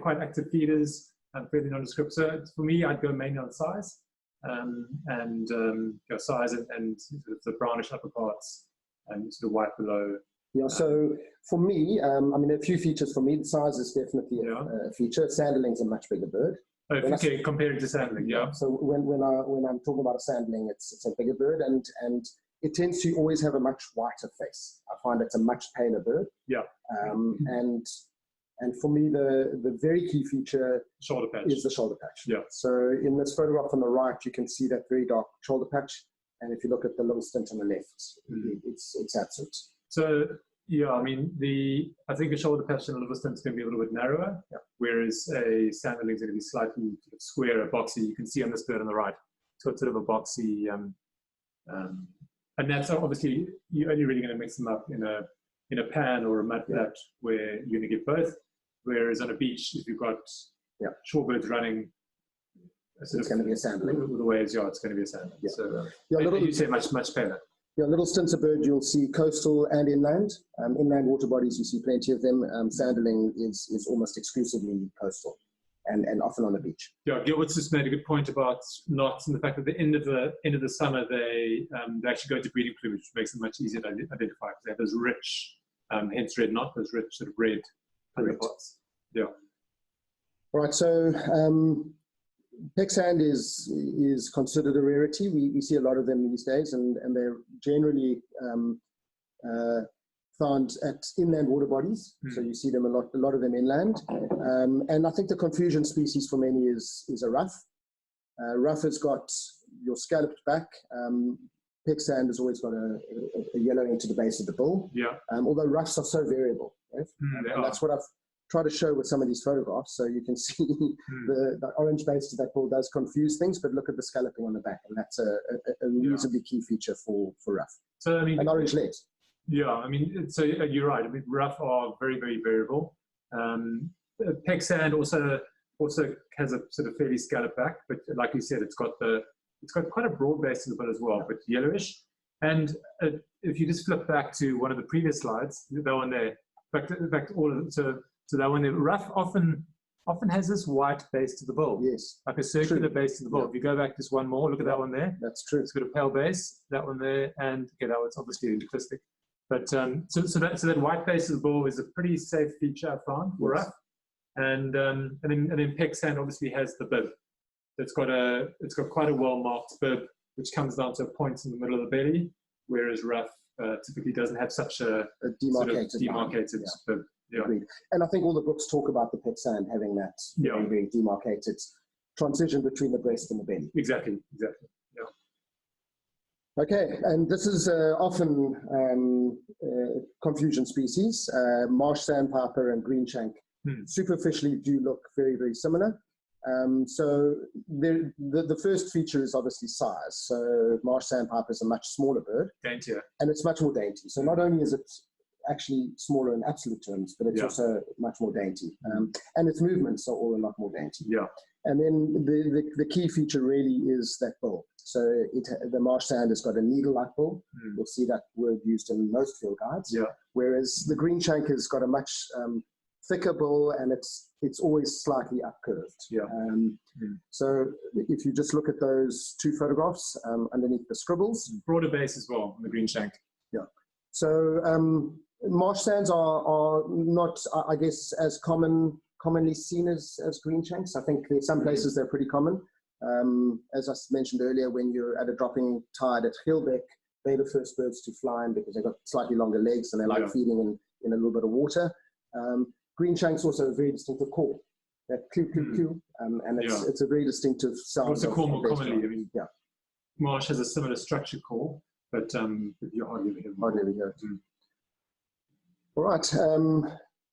quite active feeders and fairly nondescript. So for me, I'd go mainly on size, size and sort of the brownish upper parts and sort of white below. Yeah, so for me, a few features for me. The size is definitely a feature. Sanderling's a much bigger bird. Oh, okay, compared to Sandling, yeah. So when I'm talking about a Sandling, it's a bigger bird, and it tends to always have a much whiter face. I find it's a much paler bird. Yeah. And for me, the very key feature shoulder patch is the shoulder patch. Yeah. So in this photograph on the right, you can see that very dark shoulder patch, and if you look at the little stint on the left, it's absent. So yeah, I mean I think a shoulder patch and a liver stint is going to be a little bit narrower, whereas a Sandling is going to be slightly sort of squarer, boxy. You can see on this bird on the right, so it's sort of a boxy, and that's obviously you're only really going to mix them up in a pan or a mud flat where you're going to get both. Whereas on a beach, if you've got shorebirds running, it's going to be a Sandling. With the waves, it's going to be a Sandling. Yeah. So you say much paler. Yeah, little stints of bird you'll see coastal and inland. Inland water bodies, you see plenty of them. Sanderling is almost exclusively coastal. and often on the beach. Yeah, Gilbert's just made a good point about knots and the fact that at the end of the summer they actually go into breeding plumage, which makes them much easier to identify because they have those rich, hence red knot, those rich sort of red underparts. Yeah. All right, so peck sand is considered a rarity. We see a lot of them these days, and they're generally found at inland water bodies. So you see them a lot of them inland. And I think the confusion species for many is a rough. Rough has got your scalloped back. Peck sand has always got a yellowing to the base of the bill. Yeah. Although roughs are so variable. Right? And that's what I've tried to show with some of these photographs. So you can see the orange base to that bill does confuse things, but look at the scalloping on the back, and that's a reasonably key feature for rough. So I mean, and orange legs. Yeah, I mean, so you're right. I mean, rough are very, very variable. Peck sand also has a sort of fairly scalloped back, but like you said, it's got quite a broad base to the bill as well, but yellowish. And if you just flip back to one of the previous slides, that one there, in fact, all of them, so that one there, rough often has this white base to the bill. Yes. Like a circular base to the bill. Yeah. If you go back just one more, look at that one there. That's true. It's got a pale base, that one there, and okay, that one's obviously interclistic. But so that white base of the bill is a pretty safe feature I found for rough. And then peck sand obviously has the bib. It's got quite a well marked bib, which comes down to a point in the middle of the belly, whereas rough typically doesn't have such a demarcated bib. Yeah. Agreed. And I think all the books talk about the peck sand having that very demarcated transition between the breast and the belly. Exactly. Yeah. Okay, and this is often confusion species. Marsh sandpiper and green shank superficially do look very, very similar. So the first feature is obviously size. So marsh sandpiper is a much smaller bird. Daintier. And it's much more dainty. So not only is it actually smaller in absolute terms, but it's also much more dainty. And its movements are all a lot more dainty. Yeah. And then the key feature really is that bill. So the marsh sand has got a needle-like bill. You'll see that word used in most field guides. Yeah. Whereas the green shank has got a much thicker bill, and it's always slightly upcurved. Yeah. So if you just look at those two photographs underneath the scribbles. Broader base as well on the green shank. Yeah. So marsh sands are not, I guess, as commonly seen as green shanks. I think in some places they're pretty common. As I mentioned earlier, when you're at a dropping tide at Hilbeck, they're the first birds to fly in because they've got slightly longer legs and they like feeding in a little bit of water. Green shanks also have a very distinctive call. That coo, coo, coo. And it's a very distinctive sound. What's the call more commonly? I mean, marsh has a similar structure call, but you hardly ever hear it. Hardly ever hear it. All right.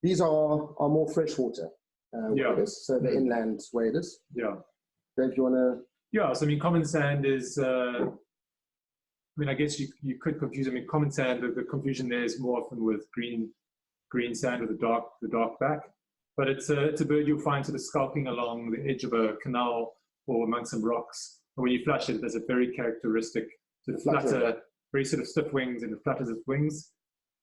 These are more freshwater waders, so the inland waders. Yeah. Dave, do you want to? Yeah, so I mean, common sand is, I mean, I guess you could confuse, I mean, common sand, the confusion there is more often with green sand with the dark back, but it's a bird you'll find sort of skulking along the edge of a canal or among some rocks. And when you flush it, there's a very characteristic sort of flutter, very sort of stiff wings, and it flutters its wings.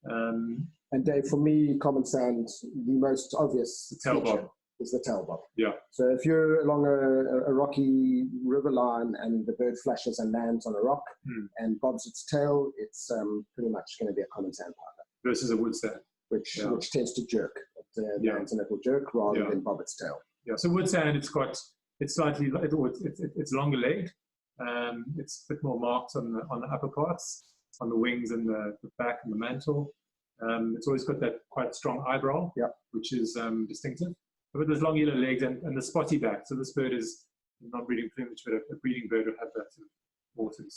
And Dave, for me, common sand, the most obvious feature is the tail bob. Yeah. So if you're along a rocky river line and the bird flashes and lands on a rock and bobs its tail, it's pretty much going to be a common sandpiper. Versus a wood sand. Which tends to jerk. Lands and it will jerk rather than bob its tail. Yeah. So wood sand, it's slightly, it's longer legged. It's a bit more marked on the upper parts, on the wings and the back and the mantle. It's always got that quite strong eyebrow, which is distinctive. But there's long yellow legs and the spotty back. So this bird is not breeding plumage, but a breeding bird would have that sort of more sort of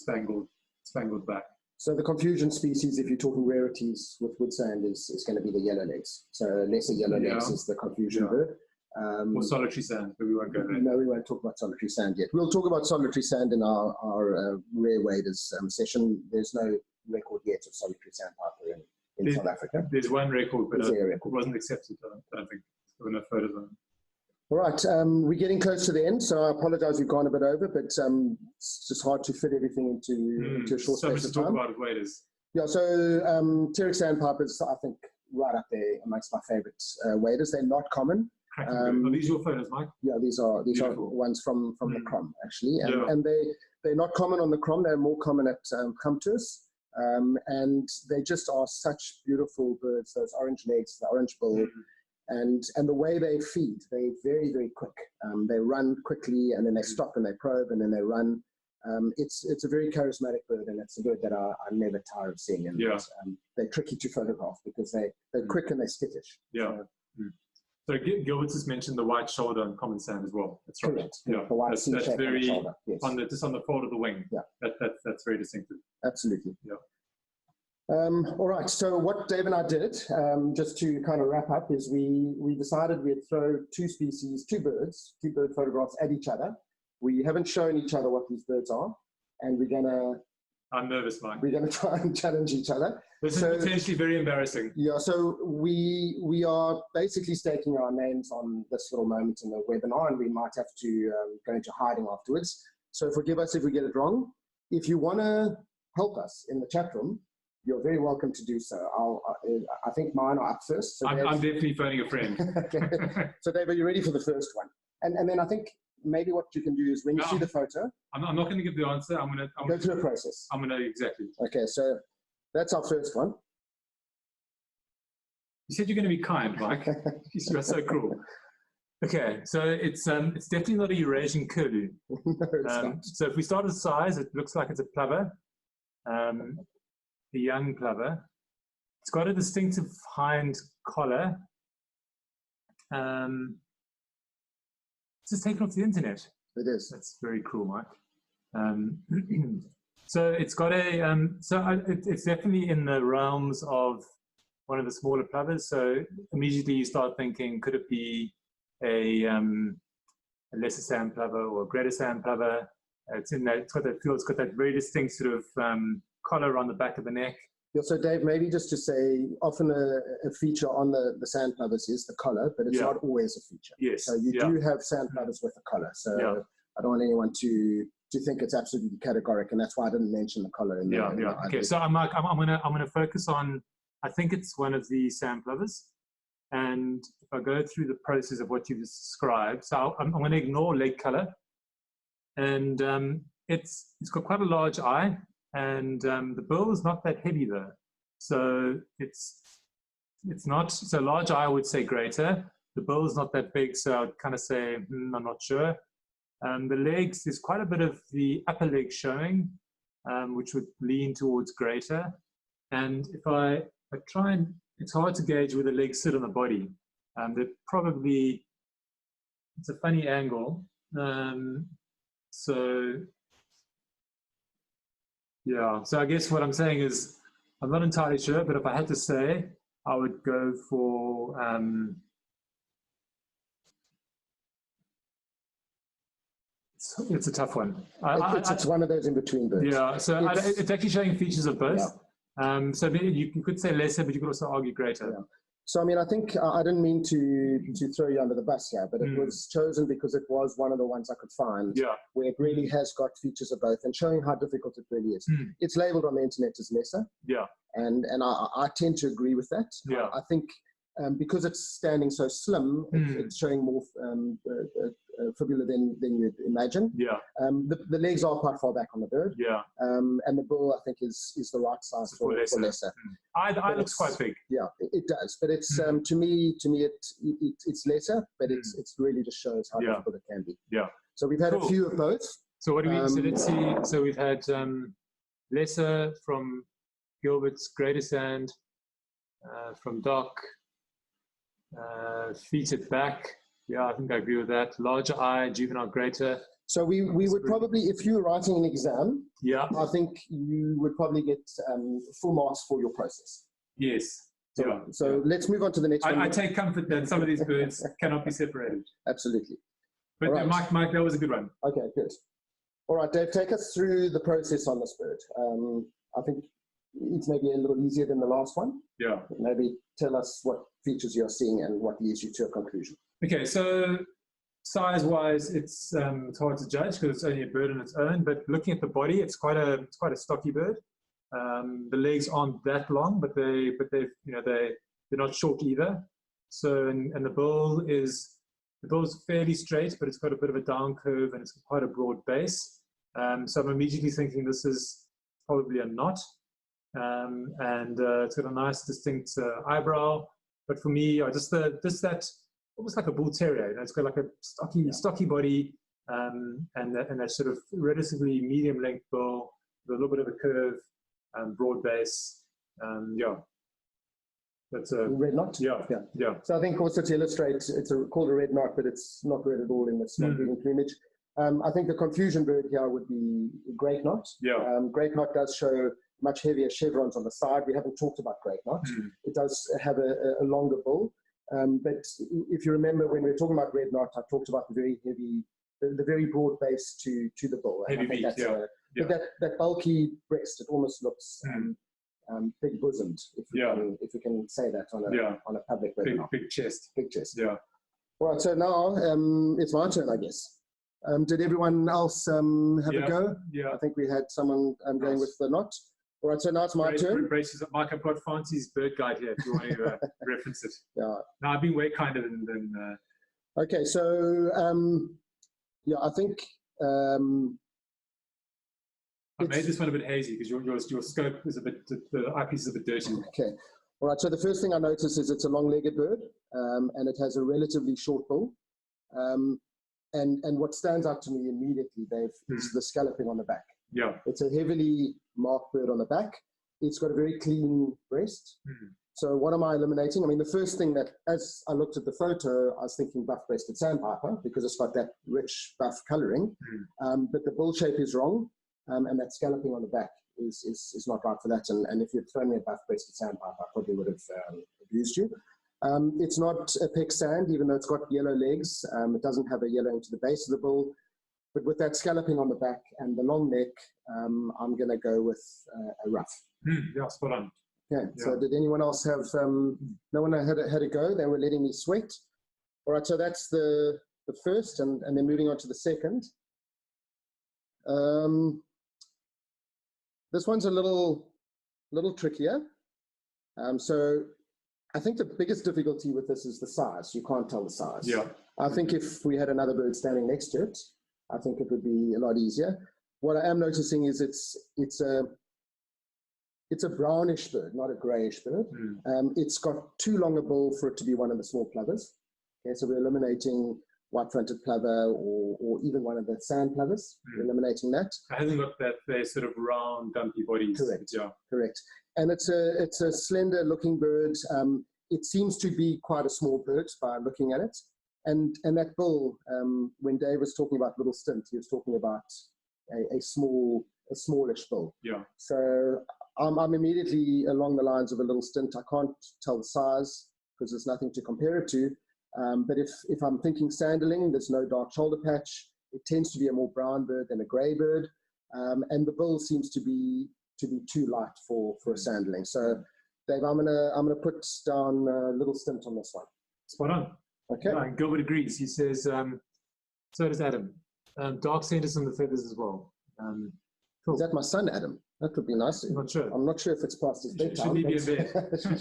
spangled back. So the confusion species, if you're talking rarities with wood sand, is going to be the yellow legs. So lesser yellow legs is the confusion bird. Or solitary sand, but we won't go there. No, we won't talk about solitary sand yet. We'll talk about solitary sand in our rare waders session. There's no record yet of solitary sandpiper in South Africa. There's one record, but it wasn't accepted, I don't think. There were no photos on it. All right, we're getting close to the end, so I apologize we've gone a bit over, but it's just hard to fit everything into a short space of time. So much to talk about with waders. Yeah, so pteric sandpipers, I think, right up there amongst my favorite waders. They're not common. Are these your photos, Mike? Yeah, these are ones from the Crom actually, and they're not common on the Crom. They're more common at Comtus, and they just are such beautiful birds. Those orange legs, the orange bill, and the way they feed, they're very, very quick. They run quickly, and then they stop and they probe, and then they run. It's a very charismatic bird, and it's a bird that I never tire of seeing. And they're tricky to photograph because they're quick and they're skittish. So Gilbert's has mentioned the white shoulder on common sand as well. That's right. Correct. Yeah, the white that's very on the shoulder. Yes. just on the fold of the wing. Yeah, that's very distinctive. Absolutely. Yeah. All right. So what Dave and I did, just to kind of wrap up, is we decided we'd throw two bird photographs at each other. We haven't shown each other what these birds are, and we're gonna. I'm nervous, Mike. We're going to try and challenge each other. This is potentially very embarrassing. Yeah, so we are basically staking our names on this little moment in the webinar, and we might have to go into hiding afterwards. So forgive us if we get it wrong. If you want to help us in the chat room, you're very welcome to do so. I think mine are up first. So I'm definitely phoning a friend. Okay. So Dave, are you ready for the first one? And then I think maybe what you can do is when you see the photo. I'm not going to give the answer. I'm going to go through a process. I'm going to exactly. Okay, so that's our first one. You said you're going to be kind, Mike. You're so cruel. Okay, so it's definitely not a Eurasian curlew. No, it's not. So if we start with size, it looks like it's a plover, a young plover. It's got a distinctive hind collar. It's just taken off the internet. It is. That's very cruel, Mike. So it's got it's definitely in the realms of one of the smaller plovers. So immediately you start thinking, could it be a lesser sandplover or a greater sandplover? It's got that very distinct sort of collar on the back of the neck. Yeah, so Dave, maybe just to say, often a feature on the sandplovers is the collar, but it's not always a feature. Yes. So you do have sandplovers with a collar. So I don't want anyone to think it's absolutely categoric, and that's why I didn't mention the collar in there. Okay, so I'm gonna focus on, I think it's one of the sandplovers, and if I go through the process of what you've described, so I'm going to ignore leg color, and it's got quite a large eye. And the bill is not that heavy though, so it's not, so large eye I would say greater. The bill is not that big, so I'd kind of say I'm not sure. The legs, there's quite a bit of the upper leg showing, which would lean towards greater. And if I try and, it's hard to gauge where the legs sit on the body. They're probably, it's a funny angle. Yeah, so I guess what I'm saying is, I'm not entirely sure, but if I had to say, I would go for, it's a tough one. It's one of those in-between birds. Yeah, so it's actually showing features of both. Yeah. So you could say lesser, but you could also argue greater. Yeah. So, I mean, I think I didn't mean to throw you under the bus here, but it was chosen because it was one of the ones I could find where it really has got features of both and showing how difficult it really is. It's labeled on the internet as lesser. Yeah. And I tend to agree with that. Yeah. I think because it's standing so slim, it's showing more fibula than you'd imagine. Yeah. The legs are quite far back on the bird. Yeah. And the bill, I think, is the right size for lesser. Eye looks quite big. Yeah, it does. But it's to me it's lesser, but it's really just shows how difficult it can be. Yeah. So we've had a few of both. So what do we? So let's see. So we've had lesser from Gilbert's, greater sand from Doc. Feet at back. Yeah, I think I agree with that. Larger eye, juvenile greater. So we would probably, if you were writing an exam, I think you would probably get full marks for your process. Yes. So let's move on to the next one. I take comfort that some of these birds cannot be separated. Absolutely. But right. Mike, that was a good one. Okay, good. All right, Dave, take us through the process on this bird. I think it's maybe a little easier than the last one. Yeah. Maybe tell us what features you're seeing and what leads you to a conclusion. Okay, so size-wise, it's hard to judge because it's only a bird on its own. But looking at the body, it's quite a stocky bird. The legs aren't that long, but they're not short either. So and the bill is The bill's fairly straight, but it's got a bit of a down curve and it's quite a broad base. So I'm immediately thinking this is probably a knot. It's got a nice distinct eyebrow. But for me, just that almost like a bull terrier. You know, it's got like a stocky body, and that sort of relatively medium length bill with a little bit of a curve, broad base. That's a red knot. Yeah. So I think also to illustrate, it's called a red knot, but it's not red at all in its non-breeding plumage. I think the confusion bird here would be great knot. Great knot does show much heavier chevrons on the side. We haven't talked about great knot. It does have a longer bill. But if you remember when we were talking about red knot, I talked about the very heavy, the very broad base to the bill. Heavy beak, But that bulky breast, it almost looks big bosomed, if we can say that on a public webinar. Big chest. Big chest. Yeah. All right, so now it's my turn, I guess. Did everyone else have a go? Yeah. I think we had someone going with the knot. All right, so now it's my turn. Mike, I've got Fancy's bird guide here if you want to reference it. Yeah. No, I've been way kinder than Okay, so I think I made this one a bit hazy because your scope is a bit, the eyepiece is a bit dirty. Okay. All right, so the first thing I notice is it's a long-legged bird, and it has a relatively short bill. And what stands out to me immediately, Dave, is the scalloping on the back. Yeah. It's a heavily marked bird on the back. It's got a very clean breast. So what am I eliminating? I mean, the first thing that, as I looked at the photo, I was thinking buff-breasted Sandpiper because it's got that rich buff coloring. But the bill shape is wrong, and that scalloping on the back is not right for that. And if you'd thrown me a buff-breasted Sandpiper, I probably would have abused you. It's not a peck sand, even though it's got yellow legs. It doesn't have a yellowing to the base of the bill. But with that scalloping on the back and the long neck, I'm going to go with a rough. Yeah, spot on. Okay, so did anyone else have, no one had a go? They were letting me sweat. All right, so that's the first, and then moving on to the second. This one's a little trickier. So I think the biggest difficulty with this is the size. You can't tell the size. Yeah. I think if we had another bird standing next to it, I think it would be a lot easier. What I am noticing is it's a brownish bird, not a grayish bird. It's got too long a bill for it to be one of the small plovers. Okay, so we're eliminating white-fronted plover or even one of the sand plovers. We're eliminating that. It hasn't got that sort of round, dumpy body. Correct. Yeah. Correct. And it's a slender-looking bird. It seems to be quite a small bird by looking at it. And that bill, when Dave was talking about little stint, he was talking about a smallish bill. Yeah. So I'm immediately along the lines of a little stint. I can't tell the size because there's nothing to compare it to. But if I'm thinking sanderling, there's no dark shoulder patch. It tends to be a more brown bird than a grey bird. And the bill seems to be too light for a sanderling. So Dave, I'm gonna put down a little stint on this one. Spot on. Okay. Yeah, Godwit agrees. He says, so does Adam. Dark centers on the feathers as well. Cool. Is that my son, Adam? That would be nice. I'm not sure. I'm not sure if it's past his bedtime. Should he be in bed?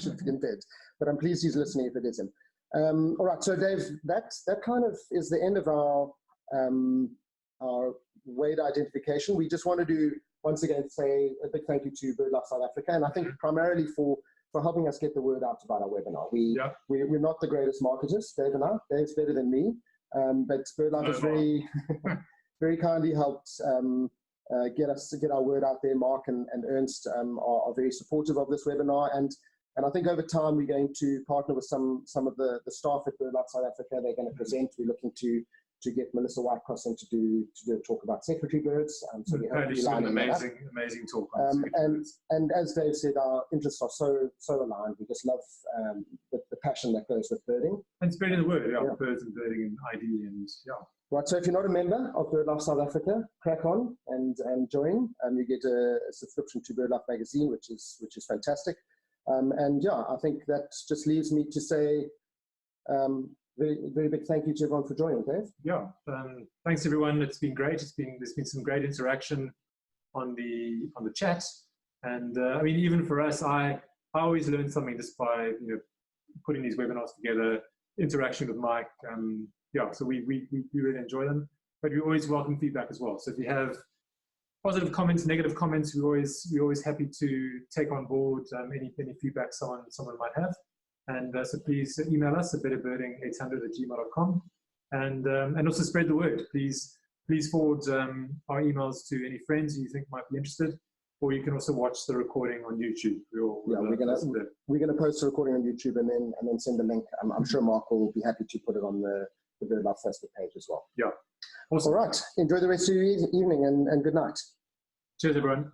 Should be in bed. But I'm pleased he's listening if it is him. All right, so Dave, that kind of is the end of our weight identification. We just want to once again say a big thank you to BirdLife South Africa, and I think primarily for helping us get the word out about our webinar. We're not the greatest marketers, Dave and I. Dave's better than me, but BirdLife has very very kindly helped get our word out there. Mark and Ernst are very supportive of this webinar, and I think over time we're going to partner with some of the staff at BirdLife South Africa. They're going to present. We're looking to get Melissa Whitecross in to do a talk about secretary birds. So we hope to be lining amazing talk. And as Dave said, our interests are so aligned. We just love the passion that goes with birding. And spreading the word, birds and birding and ID and Right, so if you're not a member of BirdLife South Africa, crack on and join. You get a subscription to BirdLife magazine, which is fantastic. I think that just leaves me to say very, very big thank you to everyone for joining, Dave. Yeah, thanks everyone. It's been great. There's been some great interaction on the chat, and I mean, even for us, I always learn something just by putting these webinars together. Interaction with Mike, yeah, so we really enjoy them, but we always welcome feedback as well. So if you have positive comments, negative comments, we're always happy to take on board any feedback someone might have. And so please email us at betterbirding800@gmail.com, and also spread the word. Please forward our emails to any friends you think might be interested, or you can also watch the recording on YouTube. We're gonna post the recording on YouTube and then send the link. I'm sure Mark will be happy to put it on the Bird Life Facebook page as well. Yeah. Awesome. All right. Enjoy the rest of your evening and good night. Cheers, everyone.